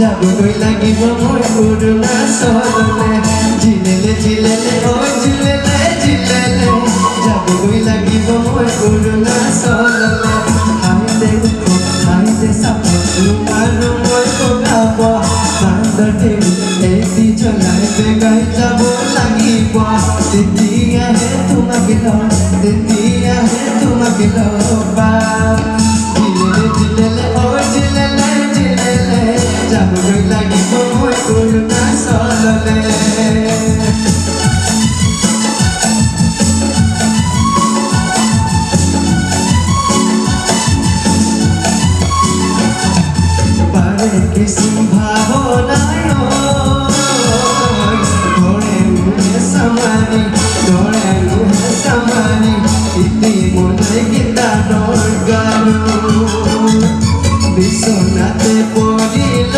যাবলৈ লাগিব মই অৰুণাচললে জিলেলে জিলেলে ঐ জিলেলে জিলেলে যাবলৈ লাগিব মই অৰুণাচললে হাইতে চাপ আৰু মই বগাব বান্দৰতে এটি জ্বলাই বেগাই যাব লাগিব তেতিয়াহে তোমাকে ল'বা জিলেলে জিলেলে ঐ জিলেলে জিলেলে যাবলৈ লাগিব মই অৰুণাচললে किसी भावनाय घरे मुहे समानी इति मने गीतार गानो बिसनाते पड़िल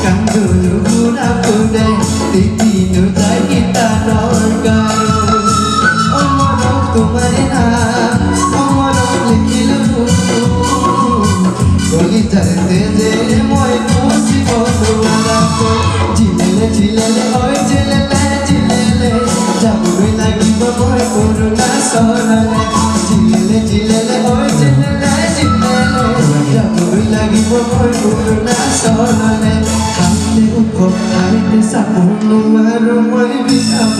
कांदुलु घुरा कुदे तितिनु जाय गीतार गानो अमर तुम्हार नाम যাইতে যে মই খুশিব তোমারাকে জিলেলে জিলেলে ঐ জিলেলে জিলেলে যাবলৈ লাগিব মই অৰুণাচললে জিলেলে জিলেলে ঐ জিলেলে জিলেলে যাবলৈ লাগিব মই অৰুণাচললে হাতে উখ হাতে চাপ নোৱাৰো মই বিচাব